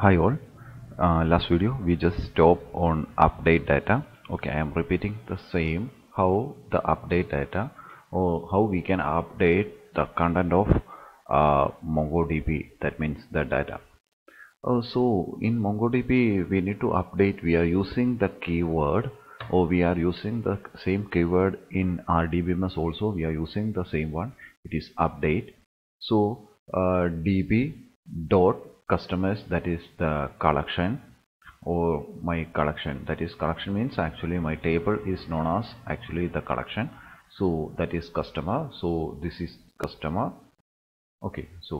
Hi all. Last video we just stopped on update data. Okay, I am repeating the same how the update data or how we can update the content of MongoDB. That means the data. So in MongoDB we need to update. We are using the keyword or we are using the same keyword in RDBMS also. We are using the same one. It is update. So DB dot customers, that is the collection or my collection, that is collection means actually my table is known as actually the collection. So that is customer. So this is customer. Okay, so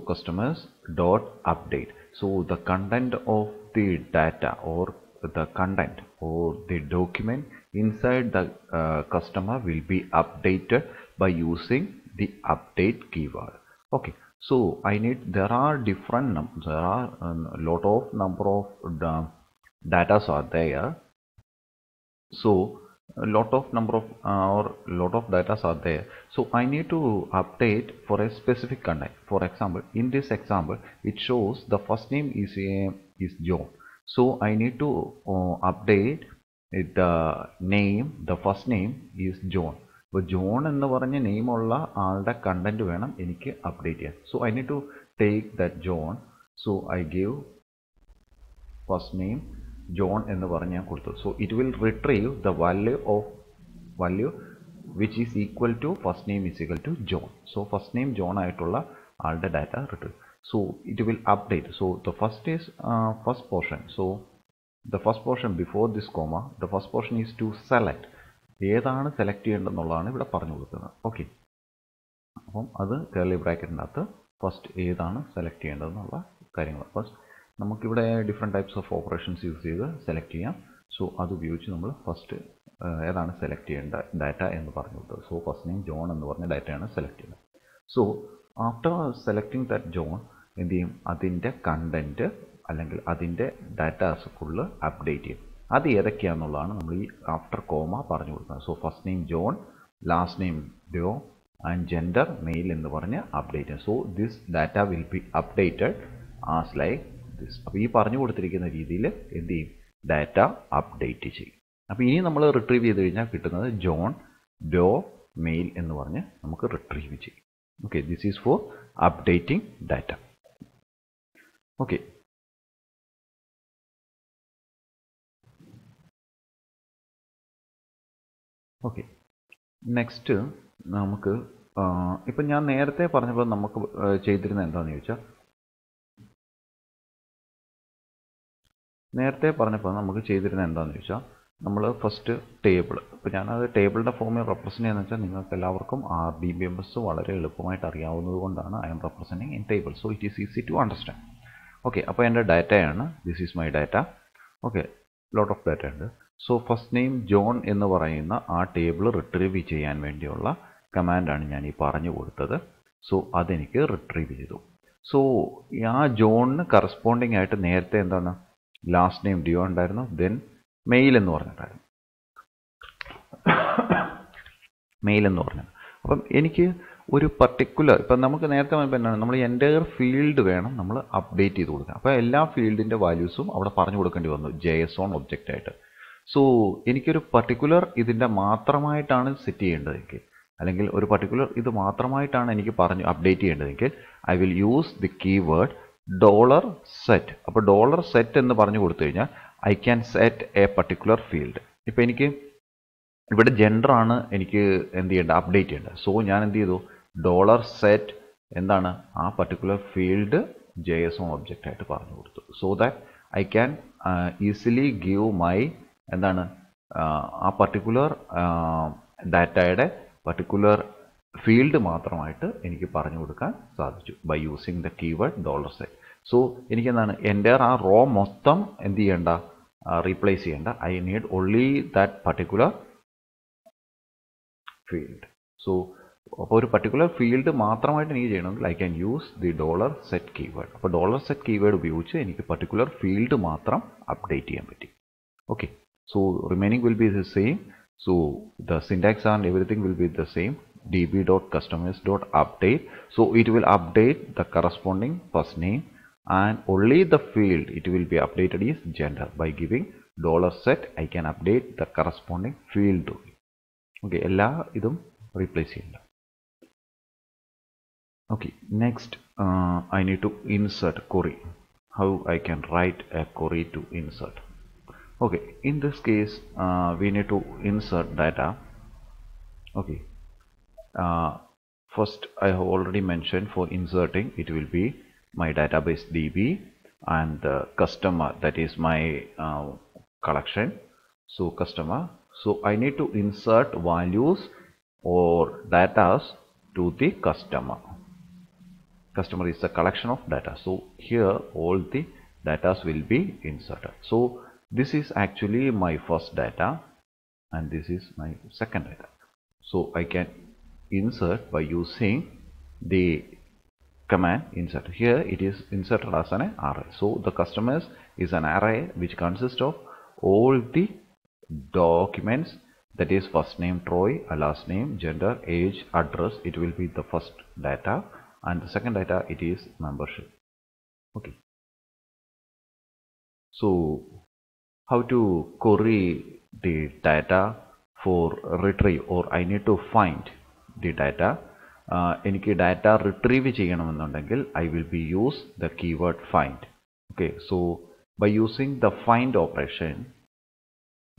customers dot update. So the content of the data or the content or the document inside the customer will be updated by using the update keyword. Okay, so there are different numbers. There are a lot of number of data are there. So a lot of data are there. So I need to update for a specific content. For example, in this example, it shows the first name is John. So I need to update the name. The first name is John. So John and the name all the content വേണം എനിക്ക് update ചെയ്യാൻ. So I need to take that John. So I give first name John എന്ന് പറഞ്ഞ് ഞാൻ കൊടുത്തു. So it will retrieve the value which is equal to first name is equal to John. So first name John ആയിട്ടുള്ള ആളുടെ data retrieve. So it will update. So the first is first portion. So the first portion before this comma, the first portion is to select. ഏതാണ് select ചെയ്യേണ്ടതെന്നുള്ളതാണ് ഇവിടെ പറഞ്ഞു കൊടുക്കുന്നത്. Okay, അപ്പം അത് curly ബ്രാക്കറ്റിനകത്ത് first ഏതാണ് select ചെയ്യേണ്ടതെന്നുള്ള കാര്യങ്ങൾ. ഫസ്റ്റ് നമുക്കിവിടെ different types of operations use ചെയ്ത് സെലക്ട് ചെയ്യാം. സോ അത് ഉപയോഗിച്ച് നമ്മൾ ഫസ്റ്റ് ഏതാണ് സെലക്ട് ചെയ്യേണ്ട ഡാറ്റ എന്ന് പറഞ്ഞു കൊടുത്തത്. സോ ഫസ്റ്റ് നെയിം ജോൺ എന്ന് പറഞ്ഞ ഡാറ്റയാണ് സെലക്ട് ചെയ്യുന്നത്. So after selecting that John എന്ത് ചെയ്യും, അതിൻ്റെ കണ്ടൻറ്റ് അല്ലെങ്കിൽ അതിൻ്റെ ഡാറ്റാസ് ഫുള്ള് അപ്ഡേറ്റ് ചെയ്യും. അത് ഏതൊക്കെയാണെന്നുള്ളതാണ് നമ്മൾ ഈ ആഫ്റ്റർ കോമ പറഞ്ഞു കൊടുക്കുന്നത്. So first name John, last name do and gender mail എന്ന് പറഞ്ഞ് അപ്ഡേറ്റ് ചെയ്യും. So this data will be updated as like this. അപ്പോൾ ഈ പറഞ്ഞു കൊടുത്തിരിക്കുന്ന രീതിയിൽ എന്ത് ചെയ്യും, ഡാറ്റ അപ്ഡേറ്റ് ചെയ്യും. അപ്പോൾ ഇനി നമ്മൾ റിട്രീവ് ചെയ്ത് കഴിഞ്ഞാൽ കിട്ടുന്നത് ജോൺ ഡോ മെയിൽ എന്ന് പറഞ്ഞ് നമുക്ക് റിട്രീവ് ചെയ്യും. Okay, this is for updating data. Okay, okay next നമുക്ക് ഇപ്പം ഞാൻ നേരത്തെ പറഞ്ഞപ്പോൾ നമുക്ക് ചെയ്തിരുന്നത് എന്താണെന്ന് ചോദിച്ചാൽ, നമ്മൾ ഫസ്റ്റ് ടേബിൾ, ഇപ്പോൾ ഞാനത് ടേബിളിൻ്റെ ഫോമിൽ റെപ്രസെൻറ്റ് ചെയ്യുന്നത് വെച്ചാൽ നിങ്ങൾക്ക് എല്ലാവർക്കും RDBMS വളരെ എളുപ്പമായിട്ട് അറിയാവുന്നത് കൊണ്ടാണ് I am representing in table. So it is easy to understand. Okay, അപ്പോൾ എൻ്റെ ഡാറ്റയാണ്, this is my data. Okay, lot of data ഉണ്ട്. സോ ഫസ്റ്റ് നെയിം ജോൺ എന്ന് പറയുന്ന ആ ടേബിൾ റിട്രീവ് ചെയ്യാൻ വേണ്ടിയുള്ള കമാൻഡാണ് ഞാൻ ഈ പറഞ്ഞു കൊടുത്തത്. സോ അതെനിക്ക് റിട്രീവ് ചെയ്തു. സോ ആ ജോണിന് കറസ്പോണ്ടിങ് ആയിട്ട് നേരത്തെ എന്താണ് ലാസ്റ്റ് നെയിം ഡിയോ ഉണ്ടായിരുന്നു, ദെൻ മെയിൽ എന്ന് പറഞ്ഞിട്ടായിരുന്നു. അപ്പം എനിക്ക് ഒരു പർട്ടിക്കുലർ, ഇപ്പം നമുക്ക് നേരത്തെ എന്താണ് നമ്മൾ എൻ്റയർ ഫീൽഡ് വേണം നമ്മൾ അപ്ഡേറ്റ് ചെയ്ത് കൊടുക്കാൻ. അപ്പോൾ എല്ലാ ഫീൽഡിൻ്റെ വാല്യൂസും അവിടെ പറഞ്ഞു കൊടുക്കേണ്ടി വന്നു JSON ഒബ്ജക്റ്റ് ആയിട്ട്. സോ എനിക്കൊരു പർട്ടിക്കുലർ ഇതിൻ്റെ മാത്രമായിട്ടാണ് സെറ്റ് ചെയ്യേണ്ടതെങ്കിൽ, അല്ലെങ്കിൽ ഒരു പർട്ടിക്കുലർ ഇത് മാത്രമായിട്ടാണ് എനിക്ക് പറഞ്ഞു അപ്ഡേറ്റ് ചെയ്യേണ്ടതെങ്കിൽ I will use the keyword $set. അപ്പോൾ $set എന്ന് പറഞ്ഞു കൊടുത്തു കഴിഞ്ഞാൽ I can set a particular field. ഇപ്പോൾ എനിക്ക് ഇവിടെ ജെൻഡറാണ് എനിക്ക് എന്ത് ചെയ്യേണ്ടത്, അപ്ഡേറ്റ് ചെയ്യേണ്ടത്. സോ ഞാൻ എന്ത് ചെയ്തു, $set എന്താണ് ആ പർട്ടിക്കുലർ ഫീൽഡ് JSON ഒബ്ജക്റ്റ് ആയിട്ട് പറഞ്ഞു കൊടുത്തു. So that I can easily give my എന്താണ് ആ പർട്ടിക്കുലർ ഡാറ്റയുടെ പർട്ടിക്കുലർ ഫീൽഡ് മാത്രമായിട്ട് എനിക്ക് പറഞ്ഞു കൊടുക്കാൻ സാധിച്ചു by using the keyword $set. So എനിക്കെന്താണ് എൻ്റെ ആ റോ മൊത്തം എന്ത് ചെയ്യേണ്ട, റീപ്ലേസ് ചെയ്യേണ്ട. I need only that particular field. So അപ്പോൾ ഒരു പർട്ടിക്കുലർ ഫീൽഡ് മാത്രമായിട്ട് എനിക്ക് ചെയ്യണമെങ്കിൽ I can use the $set keyword. അപ്പോൾ $set കീവേഡ് ഉപയോഗിച്ച് എനിക്ക് പർട്ടിക്കുലർ ഫീൽഡ് മാത്രം അപ്ഡേറ്റ് ചെയ്യാൻ പറ്റി. Okay, so remaining will be the same. So the syntax and everything will be the same. db.customers.update. So it will update the corresponding first name, and only the field it will be updated is gender. By giving $set I can update the corresponding field to it. Okay, എല്ലാ ഇതും replace ചെയ്യണ്ട. Okay, next I need to insert query. How I can write a query to insert. Okay, in this case we need to insert data. Okay, first I have already mentioned for inserting it will be my database DB and the customer, that is my collection. So customer, so I need to insert values or data to the customer. Customer is a collection of data, so here all the data will be inserted. So this is actually my first data and this is my second data. So I can insert by using the command insert. Here it is inserted as an array. So the customers is an array which consists of all the documents, that is first name Troy, last name, gender, age, address. It will be the first data, and the second data it is membership. Okay, so how to query the data for retrieve, or I need to find the data. എനിക്ക് data retrieve ചെയ്യണമെന്നുണ്ടെങ്കിൽ I will be use the keyword find. Okay, so by using the find operation,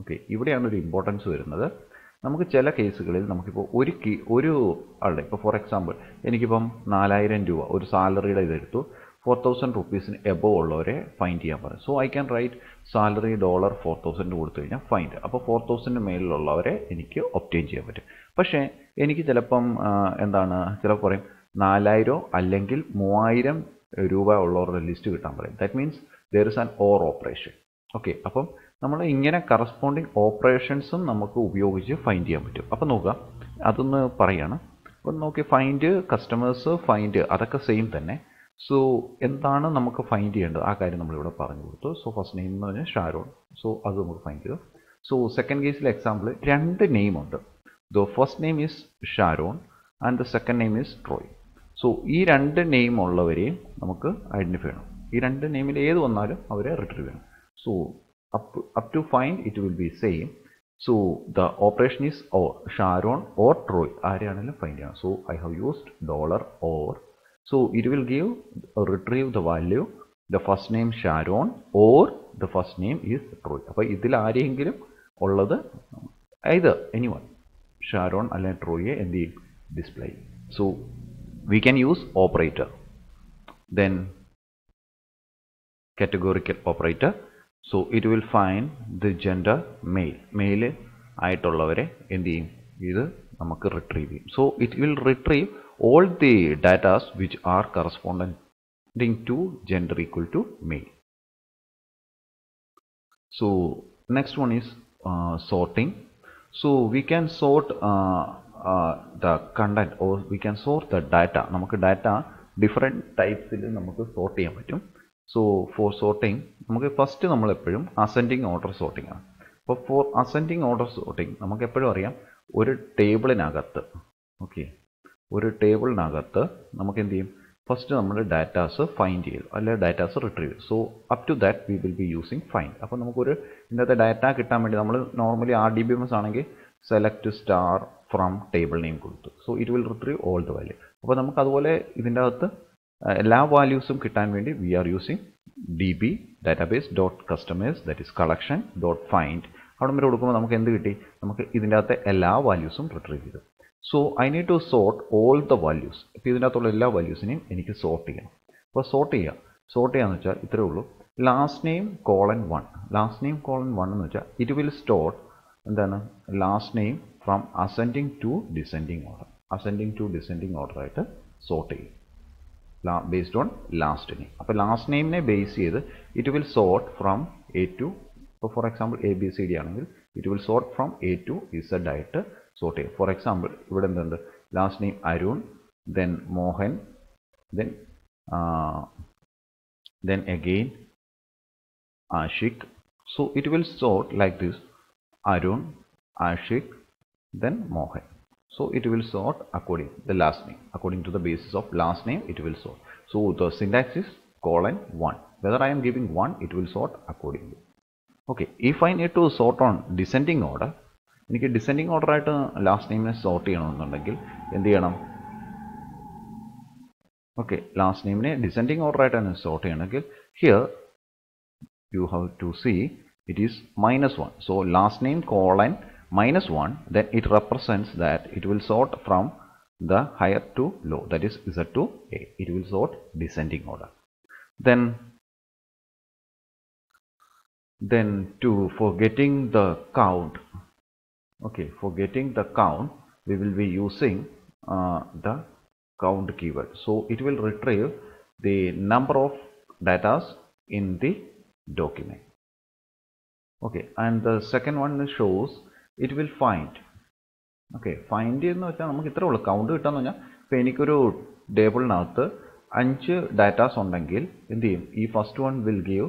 okay, ഇവിടെയാണ് ഒരു importance വരുന്നത്. നമുക്ക് ചില കേസുകളിൽ നമുക്കിപ്പോൾ ഒരു ആളുടെ, ഇപ്പോൾ ഫോർ എക്സാമ്പിൾ എനിക്കിപ്പം 4000 രൂപ ഒരു സാലറിയുടെ ഇതെടുത്തു, 4000 റുപ്പീസിന് എബോവ് ഉള്ളവരെ ഫൈൻഡ് ചെയ്യാൻ പറയും. So I can write salary $4000 കൊടുത്തു കഴിഞ്ഞാൽ ഫൈൻഡ്. അപ്പോൾ 4000 മേളിലുള്ളവരെ എനിക്ക് ഒബ്റ്റെയിൻ ചെയ്യാൻ പറ്റും. പക്ഷേ എനിക്ക് ചിലപ്പം ചിലപ്പോൾ പറയും 4000 അല്ലെങ്കിൽ 3000 രൂപ ഉള്ളവരുടെ ലിസ്റ്റ് കിട്ടാൻ പറയും. That means there is an or operation. Okay, അപ്പം നമ്മൾ ഇങ്ങനെ കറസ്പോണ്ടിങ് ഓപ്പറേഷൻസും നമുക്ക് ഉപയോഗിച്ച് ഫൈൻഡ് ചെയ്യാൻ പറ്റും. അപ്പം നോക്കുക, അതൊന്ന് പറയാണ്. അപ്പം നോക്കി, ഫൈൻഡ് കസ്റ്റമേഴ്സ്, ഫൈൻഡ് അതൊക്കെ സെയിം തന്നെ. സോ എന്താണ് നമുക്ക് ഫൈൻഡ് ചെയ്യേണ്ടത് ആ കാര്യം നമ്മളിവിടെ പറഞ്ഞു കൊടുത്തു. സോ ഫസ്റ്റ് നെയിം എന്ന് പറഞ്ഞാൽ ഷാരോൺ. സോ അത് നമുക്ക് ഫൈൻഡ് ചെയ്തു. സോ സെക്കൻഡ് കേസിലെ എക്സാമ്പിൾ 2 നെയിം ഉണ്ട്. The first name is Sharon and the second name is Troy. So ഈ 2 നെയിം ഉള്ളവരെയും നമുക്ക് ഐഡൻറ്റിഫൈ ചെയ്യണം. ഈ 2 നെയിമിൽ ഏത് വന്നാലും അവരെ റിട്രീവ് ചെയ്യണം. So up to find it will be same. So the operation is or Sharon or Troy, ആരെയാണെങ്കിലും ഫൈൻഡ് ചെയ്യണം. So I have used $or. So it will give retrieve the value the first name Sharon or the first name is Troy. അപ്പോൾ ഇതിൽ ആരെയെങ്കിലും ഉള്ളത് either anyone, Sharon അല്ലെങ്കിൽ ട്രോയെ എന്ത് ചെയ്യും, display. So we can use operator, then categorical operator. So it will find the gender male. Male ആയിട്ടുള്ളവരെ എന്ത് ചെയ്യും, ഇത് നമുക്ക് റിട്രീവ് ചെയ്യും. So it will retrieve all the data which are corresponding to gender equal to male. So next one is sorting. So we can sort the content or we can sort the data. നമുക്ക് data different types നമുക്ക് sort ചെയ്യാൻ പറ്റും. So for sorting നമുക്ക് first നമ്മൾ എപ്പോഴും ascending order sorting ആണ്. അപ്പോൾ four ascending order sorting നമുക്ക് എപ്പോഴും അറിയാം, ഒരു ടേബിളിനകത്ത്, ഓക്കെ, ഒരു ടേബിളിനകത്ത് നമുക്ക് എന്ത് ചെയ്യും, ഫസ്റ്റ് നമ്മൾ ഡാറ്റാസ് ഫൈൻഡ് ചെയ്യും അല്ലെങ്കിൽ datas retrieve. So up to that we will be using find. അപ്പോൾ നമുക്കൊരു ഇന്നത്തെ ഡാറ്റ കിട്ടാൻ വേണ്ടി നമ്മൾ നോർമലി RDBMS ആണെങ്കിൽ select star from table name കൊടുത്തു. So it will retrieve all the value. അപ്പോൾ നമുക്ക് അതുപോലെ ഇതിൻ്റെ അകത്ത് എല്ലാ വാല്യൂസും കിട്ടാൻ വേണ്ടി we are using DB database dot customers, that is collection dot find. അവിടെ വരെ കൊടുക്കുമ്പോൾ നമുക്ക് എന്ത് കിട്ടി, നമുക്ക് ഇതിൻ്റെ അകത്തെ എല്ലാ വാല്യൂസും റിട്രീവ് ചെയ്തു. So I need to sort all the values. ഇപ്പോൾ ഇതിനകത്തുള്ള എല്ലാ വാല്യൂസിനെയും എനിക്ക് സോർട്ട് ചെയ്യണം. അപ്പോൾ സോർട്ട് ചെയ്യാന്ന് വെച്ചാൽ ഇത്രയേ ഉള്ളൂ. Last name :1. ലാസ്റ്റ് നെയിം :1 എന്ന് വെച്ചാൽ ഇറ്റ് വിൽ സ്റ്റോർട്ട് എന്താണ്, last name from ascending to descending order. Ascending to descending order ആയിട്ട് സോർട്ട് ചെയ്യും ബേസ്ഡ് ഓൺ ലാസ്റ്റ് നെയിം. അപ്പോൾ ലാസ്റ്റ് നെയിമിനെ ബേസ് ചെയ്ത് it will sort from A to, ഇപ്പോൾ for example ABCD ആണെങ്കിൽ it will sort from A to Z ആയിട്ട് sort ചെയ്യും. For example ഇവിടെ എന്തുണ്ട്, last name Arun, then Mohan, then again Ashik. So it will sort like this: Arun, Ashik, then Mohan. So it will sort according the last name, according to the basis of last name it will sort. So the syntax is colon 1. Whether I am giving 1, it will sort accordingly. Okay, if I need to sort on descending order, എനിക്ക് descending order ആയിട്ട് last നെയിമിനെ sort ചെയ്യണമെന്നുണ്ടെങ്കിൽ എന്ത് ചെയ്യണം? Okay, last നെയിമിനെ descending order ആയിട്ടാണ് sort ചെയ്യണമെങ്കിൽ here you have to see it is -1. So last name colon -1, then it represents that it will sort from the higher to low, that is Z to A. It will sort descending order. Then for getting the count, okay, for getting the count we will be using the count keyword. So it will retrieve the number of data in the document. Okay, and the second one shows it will find. Okay, find എന്ന് വെച്ചാൽ നമുക്ക് ഇത്രേ ഉള്ളൂ, count കിട്ടാന്ന് പറഞ്ഞാൽ ഇപ്പോൾ എനിക്കൊരു ടേബിളിനകത്ത് 5 datas ഉണ്ടെങ്കിൽ എന്ത് ചെയ്യും? ഈ first one will give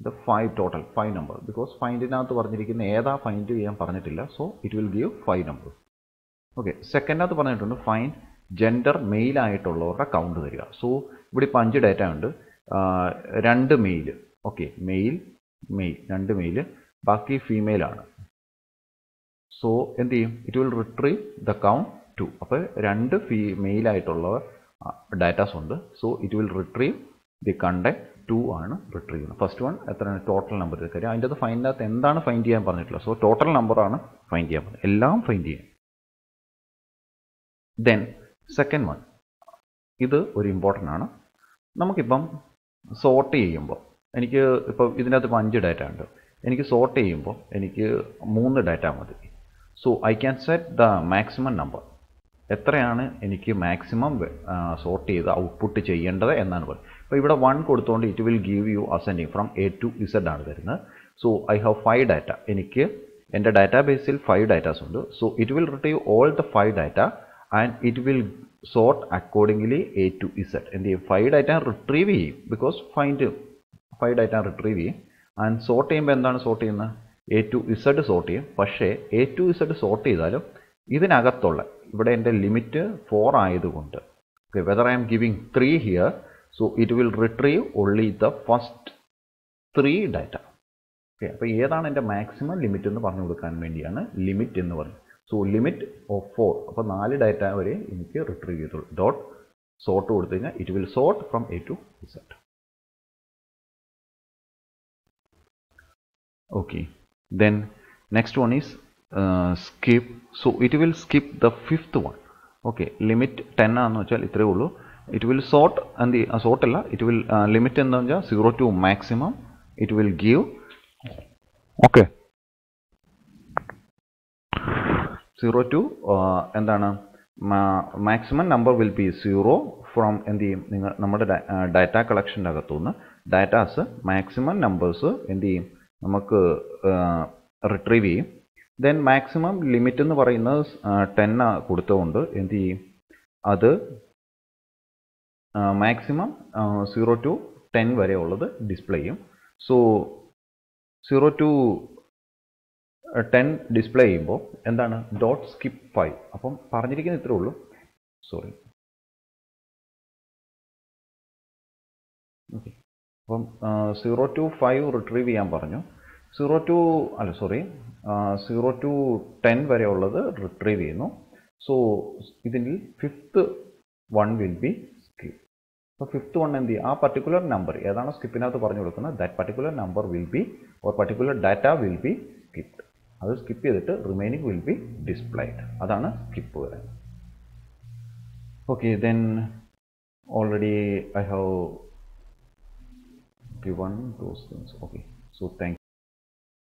the 5 total 5 number, because ഫൈൻഡിനകത്ത് പറഞ്ഞിരിക്കുന്ന ഏതാ ഫൈൻഡ് ചെയ്യാൻ പറഞ്ഞിട്ടില്ല, so it will give 5 number. Okay, സെക്കൻഡിനകത്ത് പറഞ്ഞിട്ടുണ്ട് ഫൈൻഡ് ജെൻഡർ മെയിൽ ആയിട്ടുള്ളവരുടെ കൗണ്ട് തരിക. സോ ഇവിടെ ഇപ്പോൾ 5 ഡാറ്റ ഉണ്ട്, 2 മെയിൽ, ഓക്കെ, മെയിൽ 2 മെയിൽ, ബാക്കി ഫീമെയിൽ ആണ്. സോ എന്ത് ചെയ്യും? It will retrieve the count 2. അപ്പോൾ 2 മെയിൽ ആയിട്ടുള്ളവർ ഡാറ്റാസ് ഉണ്ട്. So it will retrieve the content 2 ആണ് റിട്രീവ് ചെയ്യുന്നത്. ഫസ്റ്റ് വൺ എത്രയാണ്? Total number. കാര്യം അതിൻ്റെ അത് ഫൈൻഡിനകത്ത് എന്താണ് ഫൈൻഡ് ചെയ്യാൻ പറഞ്ഞിട്ടില്ല. സോ ടോട്ടൽ നമ്പറാണ് ഫൈൻഡ് ചെയ്യാൻ പറഞ്ഞത്, എല്ലാം ഫൈൻഡ് ചെയ്യാൻ. ദെൻ സെക്കൻഡ് വൺ, ഇത് ഒരു ഇമ്പോർട്ടൻ്റ് ആണ്. നമുക്കിപ്പം സോർട്ട് ചെയ്യുമ്പോൾ എനിക്ക് ഇപ്പോൾ ഇതിനകത്ത് ഇപ്പോൾ 5 ഡാറ്റ ഉണ്ട്, എനിക്ക് സോർട്ട് ചെയ്യുമ്പോൾ എനിക്ക് 3 ഡാറ്റ മതി. So I can set the maximum number. എത്രയാണ് എനിക്ക് മാക്സിമം സോർട്ട് ചെയ്ത് ഔട്ട്പുട്ട് ചെയ്യേണ്ടത് എന്നാണ് പറയുന്നത്. അപ്പോൾ ഇവിടെ 1 കൊടുത്തുകൊണ്ട് it will give you ascending from A to Z ആണ് തരുന്നത്. സോ ഐ ഹാവ് 5 ഡാറ്റ, എനിക്ക് എൻ്റെ ഡാറ്റാബേസിൽ 5 ഡാറ്റാസ് ഉണ്ട്. So it will retrieve all the 5 data and it will sort accordingly A to Z. എന്ത് ചെയ്യും? 5 ഡാറ്റ റിട്രീവ് ചെയ്യും, because 5 data retrieve ചെയ്യും. ആൻഡ് സോർട്ട് ചെയ്യുമ്പോൾ എന്താണ് സോർട്ട് ചെയ്യുന്നത്? A to Z സോർട്ട് ചെയ്യും. പക്ഷേ A to Z സോർട്ട് ചെയ്താലും ഇതിനകത്തുള്ള, ഇവിടെ എൻ്റെ ലിമിറ്റ് 4 ആയതുകൊണ്ട്, okay, whether I M giving 3 here, so it will retrieve only the first 3 data. Okay, അപ്പോൾ ഏതാണ് എൻ്റെ മാക്സിമം ലിമിറ്റ് എന്ന് പറഞ്ഞു കൊടുക്കാൻ വേണ്ടിയാണ് ലിമിറ്റ് എന്ന് പറയുന്നത്. സോ ലിമിറ്റ് ഓഫ് 4, അപ്പോൾ 4 ഡാറ്റ വരെ എനിക്ക് റിട്രീവ് ചെയ്തോളൂ. ഡോട്ട് സോർട്ട് കൊടുത്തു കഴിഞ്ഞാൽ it will sort from A to Z. Okay, then next one is skip. So it will skip the 5th one. Okay, limit 10 ആണെന്ന് വെച്ചാൽ ഇത്രയേ ഉള്ളൂ. It will sort, and the sort അല്ല, it will limit എന്ന് വെച്ചാൽ 0 to maximum it will give. Okay, 0 to എന്താണ് maximum number will be 0 from എന്ത് ചെയ്യും? നിങ്ങൾ നമ്മുടെ ഡാറ്റ കളക്ഷൻ്റെ അകത്തുനിന്ന് ഡാറ്റാസ് മാക്സിമം നമ്പേഴ്സ് എന്ത് ചെയ്യും? നമുക്ക് റിട്രീവ് ചെയ്യും. ദെൻ മാക്സിമം ലിമിറ്റ് എന്ന് പറയുന്നത് 10 കൊടുത്തുകൊണ്ട് എന്ത് ചെയ്യും? അത് മാക്സിമം 0 to 10 വരെ ഉള്ളത് ഡിസ്പ്ലേ ചെയ്യും. സോ 0 to 10 ഡിസ്പ്ലേ ചെയ്യുമ്പോൾ എന്താണ്? Dot skip 5. അപ്പം പറഞ്ഞിരിക്കുന്നത് ഇത്രേ ഉള്ളൂ. സോറി, ഓക്കെ, അപ്പം 0 to 5 റിട്രീവ് ചെയ്യാൻ പറഞ്ഞു. 0 to 10 വരെ ഉള്ളത് റിട്രീവ് ചെയ്യുന്നു. സോ ഇതിൽ 5th one will be skip. അപ്പോൾ 5th one എന്ത് ചെയ്യും? ആ പർട്ടിക്കുലർ നമ്പർ ഏതാണോ സ്കിപ്പിനകത്ത് പറഞ്ഞു കൊടുക്കുന്നത്, that particular number will be or particular data will be skipped. അത് സ്കിപ്പ് ചെയ്തിട്ട് റിമൈനിങ് വിൽ ബി ഡിസ്പ്ലേഡ്. അതാണ് സ്കിപ്പ് വരുന്നത്. Okay, then already I have given those things. Okay, so thank you.